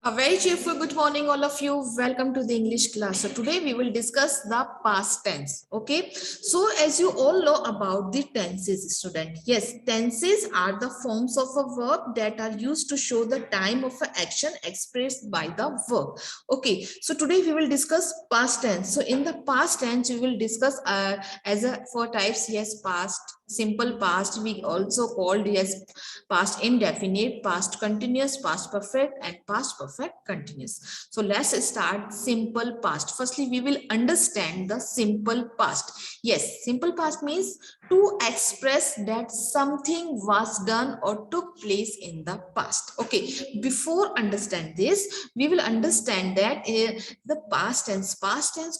A very cheerful good morning, all of you. Welcome to the English class. So today we will discuss the past tense. Okay. So as you all know about the tenses, student. Yes, tenses are the forms of a verb that are used to show the time of an action expressed by the verb. Okay. So today we will discuss past tense. So in the past tense, we will discuss for types. Yes, past, simple past. We also called yes past indefinite, past continuous, past perfect, and past perfect continuous. So let's start simple past. Firstly, we will understand the simple past. Yes, simple past means to express that something was done or took place in the past. Okay, before understand this, we will understand that the past tense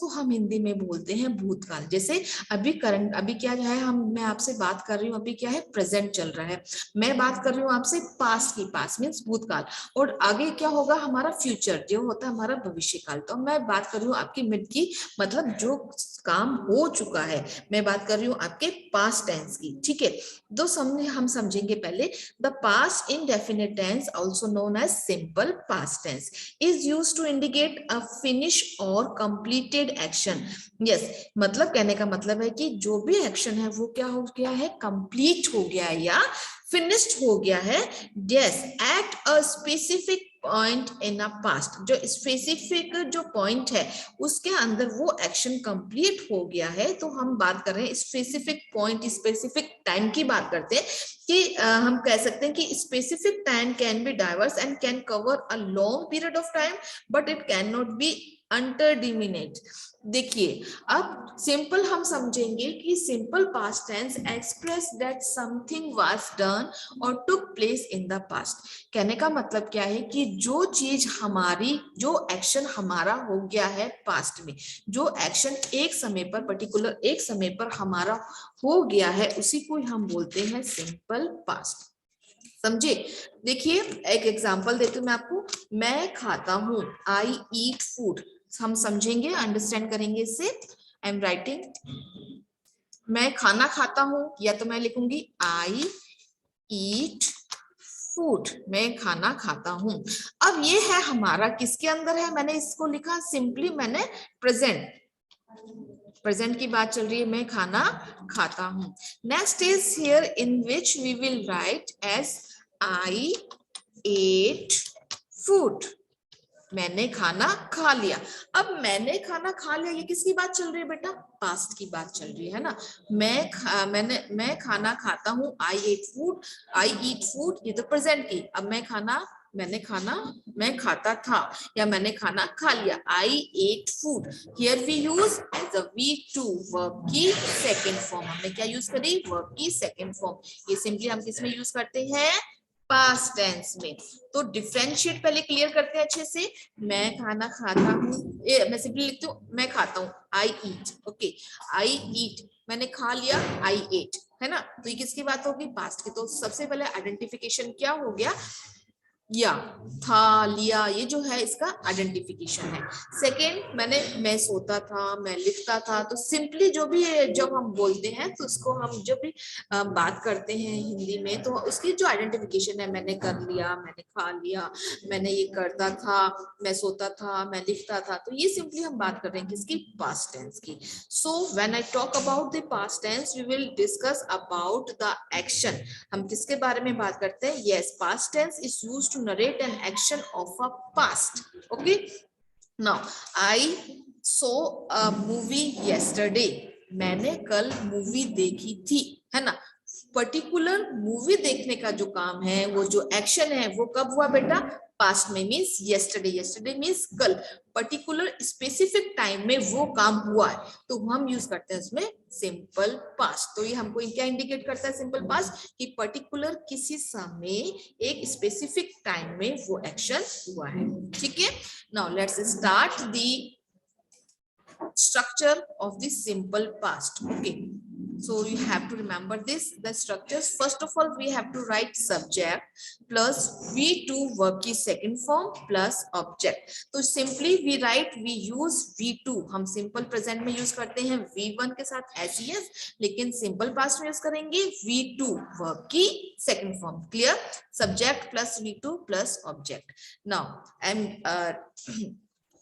को हम हिंदी में बोलते हैं भूतकाल. जैसे अभी current, अभी क्या है, मैं आपसे बात कर रही हूँ, अभी क्या है, प्रेजेंट चल रहा है. मैं बात कर रही हूँ आपसे पास्ट की, पास्ट मीन्स भूतकाल, और आगे क्या होगा हमारा फ्यूचर, जो होता है हमारा भविष्य काल. तो मैं बात कर रही हूँ आपकी मिड की, मतलब जो काम हो चुका है, मैं बात कर रही हूँ आपके पास्ट टेंस की. ठीक है, तो हम समझेंगे पहले. The past indefinite tense also known as simple past tense is used to indicate a finish or completed action. Yes, मतलब कहने का मतलब है कि जो भी एक्शन है वो क्या हो गया है, कंप्लीट हो गया है या फिनिश्ड हो गया है. Yes, at a specific point in a past, जो स्पेसिफिक जो पॉइंट है उसके अंदर वो एक्शन कंप्लीट हो गया है. तो हम बात कर रहे हैं स्पेसिफिक पॉइंट, स्पेसिफिक टाइम की बात करते हैं कि हम कह सकते हैं कि specific time can be diverse and can cover a long period of time, but it can not be indeterminate. देखिए, अब सिंपल हम समझेंगे कि simple past tense express that something was done or took place in the past. कहने का मतलब क्या है कि जो चीज हमारी, जो एक्शन हमारा हो गया है पास्ट में, जो एक्शन एक समय पर, पर्टिकुलर एक समय पर हमारा हो गया है, उसी को हम बोलते हैं सिंपल पास्ट. समझे? देखिए, एक एग्जांपल देती हूँ मैं आपको. मैं खाता हूँ, आई ईट फूड. हम समझेंगे, अंडरस्टैंड करेंगे इससे. आई एम राइटिंग, मैं खाना खाता हूँ, या तो मैं लिखूंगी आई ईट फूड, मैं खाना खाता हूँ. अब ये है हमारा किसके अंदर है, मैंने इसको लिखा सिंपली, मैंने प्रेजेंट, प्रेजेंट की बात चल रही है, मैं खाना खाता हूँ. Next is here in which we will write as I ate food, मैंने खाना खा लिया. अब मैंने खाना खा लिया, ये किसकी बात चल रही है बेटा, पास्ट की बात चल रही है ना. मैं खाना खाता हूँ, आई एट फूड, आई ईट फूड, ये तो प्रेजेंट की. अब मैंने खाना, मैं खाता था, या मैंने खाना खा लिया, I ate food. Here we use as a V2 verb की सेकेंड फॉर्म. हमने क्या यूज करी, वर्ब की सेकेंड फॉर्म. ये सिंपली हम किस में यूज करते हैं, पास्ट टेंस में. तो डिफरेंशिएट पहले क्लियर करते हैं अच्छे से. मैं खाना खाता हूँ, मैं सिंपली लिखती हूँ मैं खाता हूँ, आई ईट. ओके, आई ईट, मैंने खा लिया, आई एट, है ना. तो ये किसकी बात होगी, पास्ट की. तो सबसे पहले आइडेंटिफिकेशन क्या हो गया, या था, लिया, ये जो है इसका आइडेंटिफिकेशन है. सेकेंड, मैं सोता था, मैं लिखता था. तो सिंपली जो भी जब हम बोलते हैं तो उसको हम जब भी बात करते हैं हिंदी में, तो उसकी जो आइडेंटिफिकेशन है, मैंने कर लिया, मैंने खा लिया, मैंने ये करता था, मैं सोता था, मैं लिखता था. तो ये सिंपली हम बात कर रहे हैं किसकी, पास्ट टेंस की. So when I talk about the past tense, we will discuss about the action. हम किसके बारे में बात करते हैं, yes, past tense is used to narrate an action of a past. Okay, now I saw a movie yesterday, मैंने कल movie देखी थी, है ना. पर्टिकुलर मूवी देखने का जो काम है, वो जो एक्शन है, वो कब हुआ बेटा, पास्ट में, मीन्स यस्टरडे. यस्टरडे मीन्स कल, पर्टिकुलर स्पेसिफिक टाइम में वो काम हुआ है, तो हम यूज करते हैं उसमें सिंपल पास्ट. तो ये हमको क्या इंडिकेट करता है सिंपल पास्ट, कि पर्टिकुलर किसी समय एक स्पेसिफिक टाइम में वो एक्शन हुआ है. ठीक है, now let's start the structure of the simple past. Okay, So you have to remember this, the structures. First of all, we have to write subject plus V2 verb की second form plus object. तो simply we write, we use V2. हम simple present में use करते हैं V1 के साथ SES, लेकिन simple past में use करेंगे V2 verb की second form. Clear? Subject plus V2 plus object. Now I'm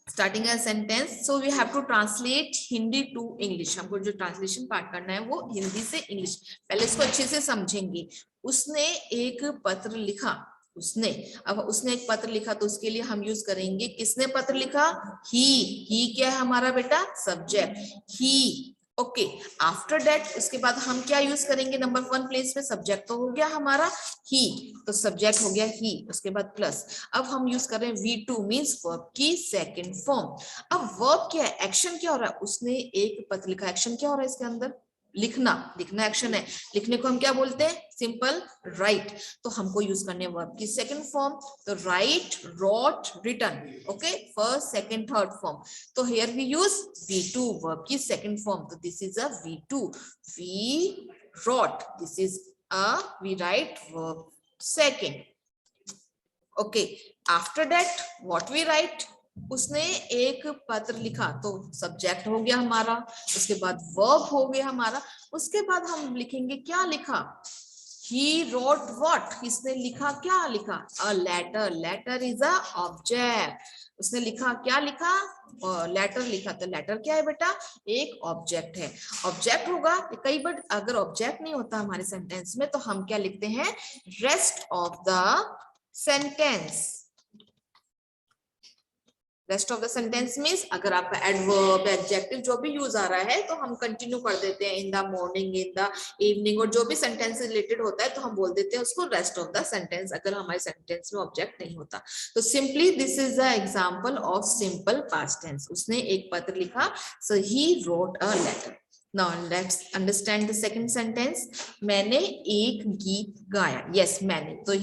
starting a sentence, so we have to translate Hindi to English. हमको जो ट्रांसलेशन पार्ट करना है वो हिंदी से इंग्लिश, पहले इसको अच्छे से समझेंगे. उसने एक पत्र लिखा, अब उसने एक पत्र लिखा तो उसके लिए हम यूज करेंगे, किसने पत्र लिखा? ही क्या है हमारा बेटा? Subject, he. Okay, after that उसके बाद हम क्या यूज करेंगे? नंबर 1 प्लेस में सब्जेक्ट तो हो गया हमारा ही, तो सब्जेक्ट हो गया ही, उसके बाद प्लस. अब हम यूज कर रहे हैं V2 मींस वर्ब की सेकंड फॉर्म. अब वर्ब क्या है? एक्शन क्या हो रहा है? उसने एक पत्र लिखा, एक्शन क्या हो रहा है इसके अंदर? लिखना एक्शन है. लिखने को हम क्या बोलते हैं? Simple write. तो हमको यूज करने वर्ब की सेकंड फॉर्म, तो write, wrote, written. Okay, first, second, third form. तो here we use V2 verb की सेकंड फॉर्म. तो this is a V2. We wrote, this is we write verb second. Okay, after that what we write? उसने एक पत्र लिखा, तो subject हो गया हमारा, उसके बाद वर्ब हो गया हमारा, उसके बाद हम लिखेंगे क्या लिखा? He wrote what? इसने लिखा, क्या लिखा? A letter. Letter is a object. उसने लिखा, क्या लिखा? लेटर लिखा. तो लेटर क्या है बेटा? एक ऑब्जेक्ट है. ऑब्जेक्ट होगा कई बार, अगर ऑब्जेक्ट नहीं होता हमारे सेंटेंस में तो हम क्या लिखते हैं? Rest of the sentence. Rest of the sentence means अगर आपका एडवर्ब, एडजेक्टिव जो भी यूज आ रहा है तो हम कंटिन्यू कर देते हैं in the morning, in the evening, और जो भी सेंटेंस से रिलेटेड होता है तो हम बोल देते हैं उसको रेस्ट ऑफ द सेंटेंस, अगर हमारे सेंटेंस में ऑब्जेक्ट नहीं होता. तो simply this is the example of simple past tense. उसने एक पत्र लिखा, so he wrote a letter. Now let's understand the second sentence. मैंने एक गीत गाया. Yes, मैंने. तो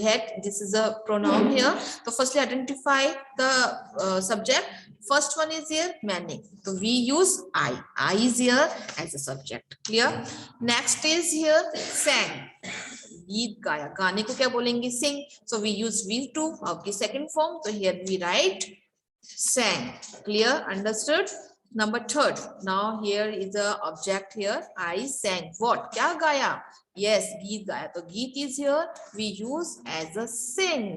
this is a pronoun here. So firstly identify the subject. First one is here मैंने. So we use I. I is here as a subject. Clear? Next is here sang. गीत गाया. गाने को क्या बोलेंगे? Sing. So we use V2 of the second form. So here we write sang. Clear? Understood? Number third. Now here is the object here. I sang. What? क्या गाया? Yes, गीत गाया. तो गीत is here. We use as a sing.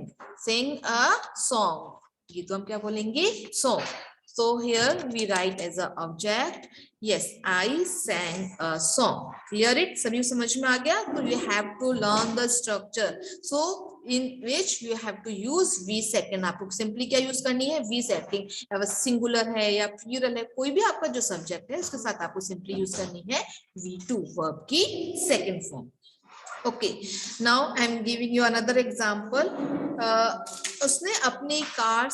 Sing a song. गीत को हम क्या बोलेंगे? Song. So here we write as a object. Yes, I sang a song. Clear it? सभी समझ में आ गया? तो you have to learn the structure. So in which you have to use V second. आपको सिंपली क्या use करनी है? V second. या सिंगुलर है या प्लूरल है, कोई भी आपका जो सब्जेक्ट है उसके साथ आपको सिंपली यूज करनी है V2 वर्ब की second form. Okay, now I am giving you another example. उसने अपनी कार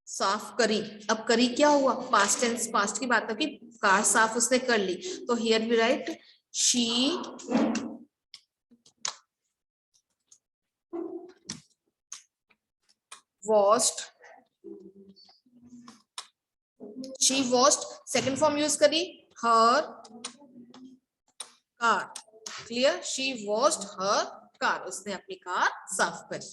साफ करी. अब करी क्या हुआ? पास्ट टेंस, पास्ट की बात है कि कार साफ उसने कर ली. तो here we write she washed. She washed. Second form use करी her car. Clear? She washed her car. उसने अपनी कार साफ करी.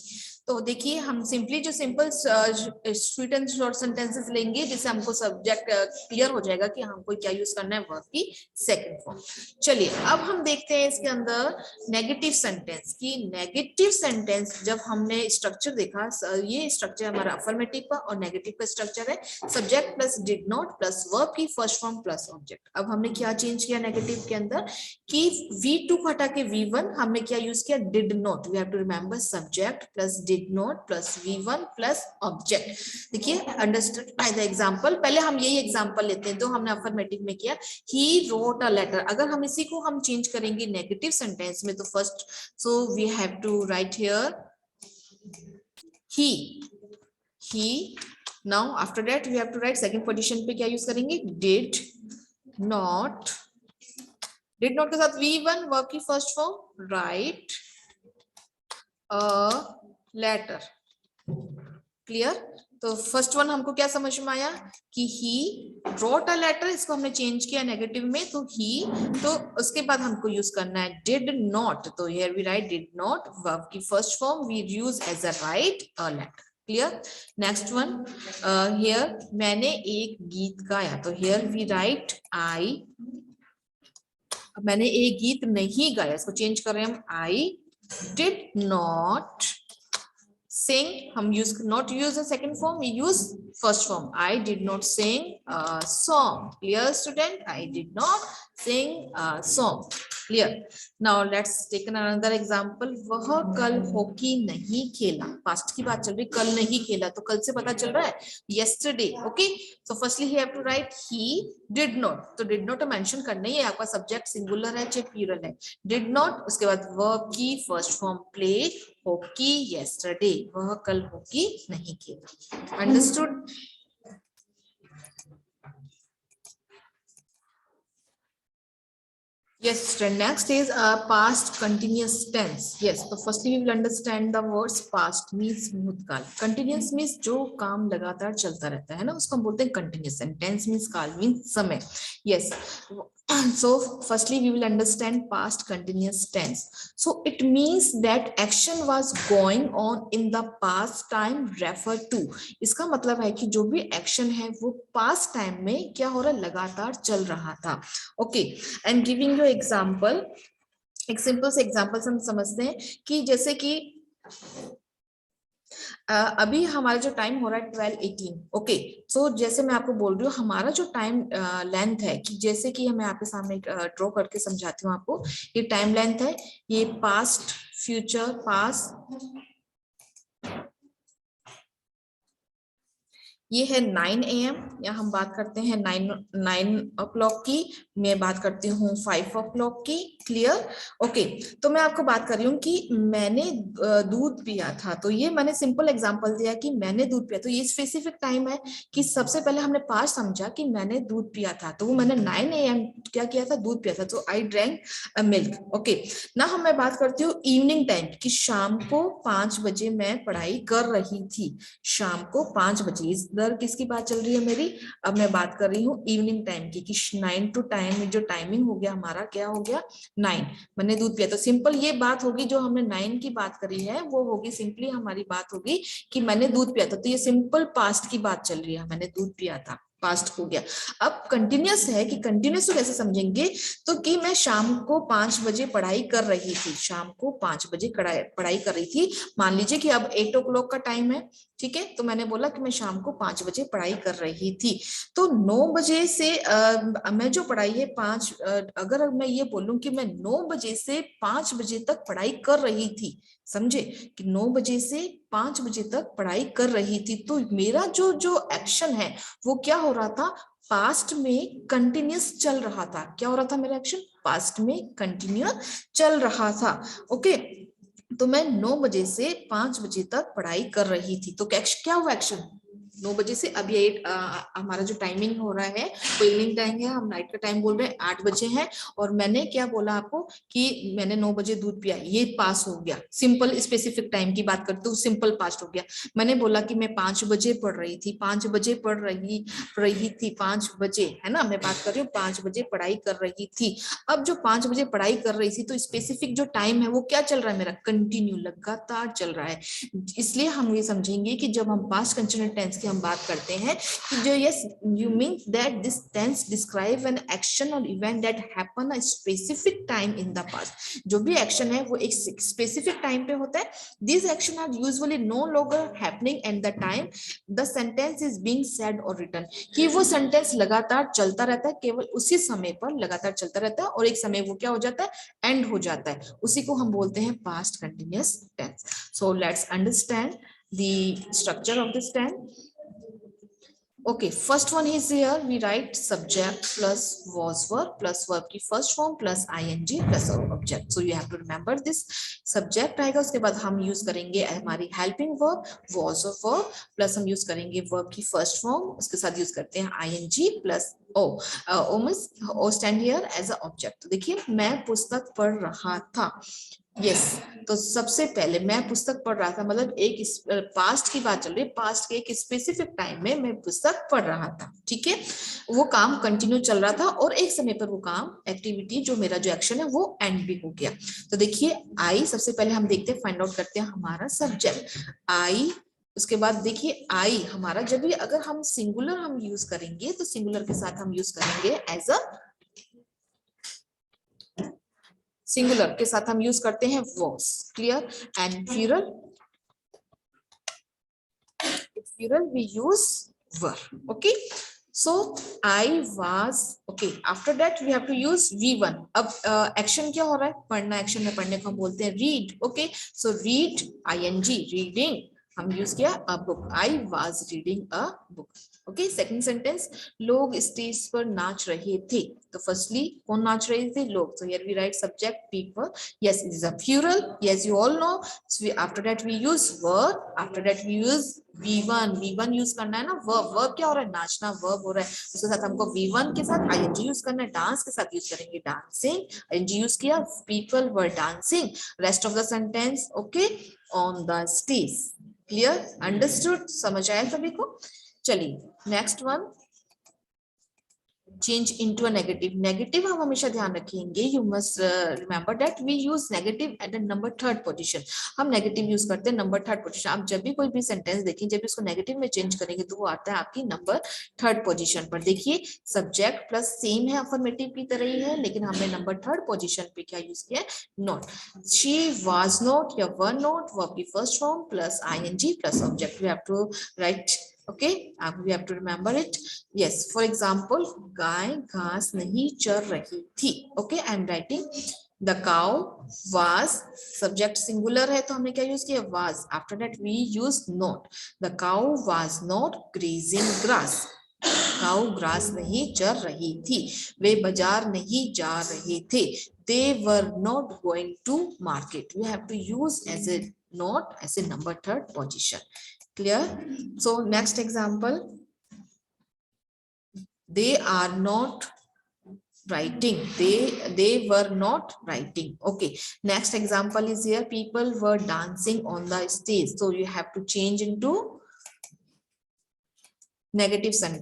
तो देखिए हम सिंपली जो simple sweet and short sentences लेंगे जिससे हमको सब्जेक्ट क्लियर हो जाएगा कि हमको क्या यूज करना है वर्ब की सेकंड फॉर्म. चलिए अब हम देखते हैं इसके अंदर नेगेटिव सेंटेंस की. नेगेटिव सेंटेंस जब हमने स्ट्रक्चर देखा, ये स्ट्रक्चर हमारा अफर्मेटिव का और नेगेटिव का स्ट्रक्चर है. Subject plus did not plus verb की फर्स्ट फॉर्म प्लस ऑब्जेक्ट. अब हमने क्या चेंज किया नेगेटिव के अंदर कि V2 को हटा के V1 हमने क्या यूज किया? Did not. We have to remember subject plus did not plus V1 plus object. देखिए अंडरस्टूड बाय द एग्जांपल. पहले हम यही एग्जांपल लेते हैं जो हमने अफर्मेटिव में किया. He wrote a letter. अगर हम इसी को हम चेंज करेंगे नेगेटिव सेंटेंस में तो first, so we have to write here he. Now after that we have to write second position पे क्या यूज करेंगे? Did not. डिड नॉट के साथ V1 वर्ब की first form write a letter. Clear? तो first one हमको क्या समझ में आया कि ही रोट अ लेटर, इसको हमने चेंज किया नेगेटिव में, तो ही, तो उसके बाद हमको यूज करना है डिड नॉट, तो here we write did not, verb की first form we use as a write a letter. Clear? Next one, here मैंने एक गीत गाया, तो हियर वी राइट आई, मैंने एक गीत नहीं गाया, इसको चेंज कर रहे हैं हम, आई डिड नॉट sing, हम use not use the second form, we use first form. I did not sing a song. Clear, student? I did not sing a song. Clear? Now let's take another example. वह कल hockey नहीं खेला, past की बात चल रही, कल नहीं खेला, तो कल से पता चल रहा है yesterday. Okay, so firstly he have to write he did not, तो did not मेंशन करना ही है, आपका सब्जेक्ट सिंगुलर है चाहे प्लूरल है, did not, उसके बाद वर्ब की first form play hockey yesterday, वह कल हॉकी नहीं खेला। Understood? Yes, student. Next is past continuous tense. Yes, so firstly we will understand the words past means भूतकाल, continuous means जो काम लगातार चलता रहता है ना, उसको हम बोलते हैं continuous, and tense means काल means समय। Yes, so firstly we will understand past continuous tense. So it means that action was going on in the past time referred to. इसका मतलब है कि जो भी एक्शन है वो past time में क्या हो रहा है, लगातार चल रहा था। Okay, I am giving you example, एक सिंपल से एग्जाम्पल हम समझते हैं कि जैसे कि अभी हमारा जो टाइम हो रहा है 12:18। ओके, सो जैसे मैं आपको बोल रही हूँ हमारा जो टाइम लेंथ है, कि जैसे कि मैं आपके सामने ड्रॉ करके समझाती हूँ आपको, ये टाइम लेंथ है, ये पास्ट फ्यूचर पास्ट, ये है 9 AM, या हम बात करते हैं 9 o'clock की, मैं बात करती हूँ 5 o'clock की। क्लियर? ओके, तो मैं आपको बात कर रही हूँ कि मैंने दूध पिया था, तो ये मैंने सिंपल एग्जांपल दिया कि मैंने दूध पिया, तो ये स्पेसिफिक टाइम है कि सबसे पहले हमने पास्ट समझा कि मैंने दूध पिया था, तो वो मैंने 9 AM क्या किया था, दूध पिया था, तो आई ड्रैंक मिल्क। ओके, ना हम मैं बात करती हूँ इवनिंग टाइम की, शाम को 5 बजे मैं पढ़ाई कर रही थी, शाम को 5 बजे, इधर किसकी बात चल रही है मेरी, अब मैं बात कर रही हूँ इवनिंग टाइम की, कि 9 to टाइम जो टाइमिंग हो गया हमारा, क्या हो गया 9, मैंने दूध पिया, तो सिंपल ये बात होगी, जो हमने 9 की बात करी है वो होगी सिंपली हमारी बात होगी कि मैंने दूध पिया था, तो ये सिंपल पास्ट की बात चल रही है, मैंने दूध पिया था, पास्ट हो गया। अब कंटिन्यूस है कि कंटिन्यूस को कैसे समझेंगे, तो कि मैं शाम को 5 बजे पढ़ाई कर रही थी, शाम को 5 बजे पढ़ाई कर रही थी, मान लीजिए कि अब 8 o'clock का टाइम है, ठीक है, तो मैंने बोला कि मैं शाम को 5 बजे पढ़ाई कर रही थी, तो 9 बजे से मैं जो पढ़ाई है 5, अगर मैं ये बोलूं कि मैं 9 बजे से 5 बजे तक पढ़ाई कर रही थी, समझे, कि 9 बजे से 5 बजे तक पढ़ाई कर रही थी, तो मेरा जो जो एक्शन है वो क्या हो रहा था, पास्ट में कंटिन्यूस चल रहा था, क्या हो रहा था मेरा एक्शन, पास्ट में कंटिन्यूस चल रहा था। ओके, तो मैं 9 बजे से 5 बजे तक पढ़ाई कर रही थी, तो क्या हुआ एक्शन, 9 बजे से, अब ये हमारा जो टाइमिंग हो रहा है वो इवनिंग टाइम है, हम नाइट का टाइम बोल रहे हैं, 8 बजे है, और मैंने क्या बोला आपको कि मैंने 9 बजे दूध पिया, ये पास हो गया, सिंपल स्पेसिफिक टाइम की बात करते हो, सिंपल पास्ट हो गया। मैंने बोला कि मैं 5 बजे पढ़ रही थी, 5 बजे पढ़ रही थी, 5 बजे है ना, मैं बात कर रही हूँ 5 बजे पढ़ाई कर रही थी, अब जो 5 बजे पढ़ाई कर रही थी, तो स्पेसिफिक जो टाइम है वो क्या चल रहा है मेरा, कंटिन्यू लगातार चल रहा है, इसलिए हम ये समझेंगे कि जब हम पास्ट कंटिन्यूस टेंस की हम बात करते हैं कि जो yes you mean that this tense describe an action or event that happen a specific time in the past, जो भी एक्शन है वो एक स्पेसिफिक टाइम पे होता है, this action are usually no longer happening at the time the sentence is being said or written, कि वो सेंटेंस लगातार चलता रहता है, केवल उसी समय पर लगातार चलता रहता है, और एक समय वो क्या हो जाता है, एंड हो जाता है, उसी को हम बोलते हैं past continuous tense. So let's understand the structure of this tense. Okay, first one is here we write subject plus was verb plus verb की first form plus ing plus object. So you have to remember this, subject आएगा, उसके बाद हम use करेंगे हमारी helping verb was of verb plus हम use करेंगे verb की first form, उसके साथ यूज करते हैं ing plus o stand here as a object. तो देखिए मैं पुस्तक पढ़ रहा था, यस तो सबसे पहले मैं पुस्तक पढ़ रहा था, मतलब एक पास्ट की बात चल रही है, पास्ट के एक स्पेसिफिक टाइम में मैं पुस्तक पढ़ रहा था, ठीक है। वो काम कंटिन्यू चल रहा था और एक समय पर वो काम एक्टिविटी जो मेरा जो एक्शन है वो एंड भी हो गया। तो देखिए आई, सबसे पहले हम देखते हैं, फाइंड आउट करते हैं हमारा सब्जेक्ट आई। उसके बाद देखिए आई हमारा, जब भी अगर हम सिंगुलर हम यूज करेंगे तो सिंगुलर के साथ हम यूज करेंगे एज अ, सिंगुलर के साथ हम यूज करते हैं was, clear. And plural, plural we use were, okay। so I was, okay, after that we have to use v1। अब एक्शन क्या हो रहा है, पढ़ना, एक्शन में पढ़ने को हम बोलते हैं read, okay। so read ing, reading हम यूज किया a book, I was reading a book, okay. Second sentence, लोग स्टेज पर नाच रहे थे, तो फर्स्टली कौन नाच रहे थे, लोग, so here we write subject people, yes it is a plural, yes you all know। so after that we use were, after that we use v1, v1 use करना है ना, verb, verb क्या हो रहा है, नाचना verb हो रहा है, उसके साथ हमको v1 के साथ ing यूज करना है, डांस के साथ यूज करेंगे dancing, ing यूज किया, people were dancing, rest of the sentence, okay, on the stage, clear, understood, समझ आया सभी को। चलिए next one, change into a negative. Negative हम हमेशा ध्यान रखेंगे, you must remember that we use negative at the number third position. हम नेगेटिव यूज करते हैं नंबर थर्ड पोजीशन। आप जब भी कोई भी सेंटेंस देखें, जब भी उसको नेगेटिव में चेंज करेंगे तो वो आता है आपकी नंबर थर्ड पोजीशन पर। देखिए सब्जेक्ट प्लस सेम है, अफर्मेटिव की तरह ही है, लेकिन हमने नंबर थर्ड पोजीशन पे क्या यूज किया है, नॉट। शी वाज नॉट या वर नॉट, वर्ब की first form plus ING plus object, we have to write, okay, we have to remember it, yes। for example, गाय घास नहीं चर रही थी, okay, I am writing the cow was, subject singular है तो हमने क्या यूज किया, was, after that we use not, the cow was not grazing grass, cow grass नहीं चर रही थी, वे बाजार नहीं जा रहे थे, they were not going to market, we have to use as a not as a number third position, clear। so next example, they are not writing, they were not writing, okay। next example is here, people were dancing on the stage, so you have to change into negative sentence।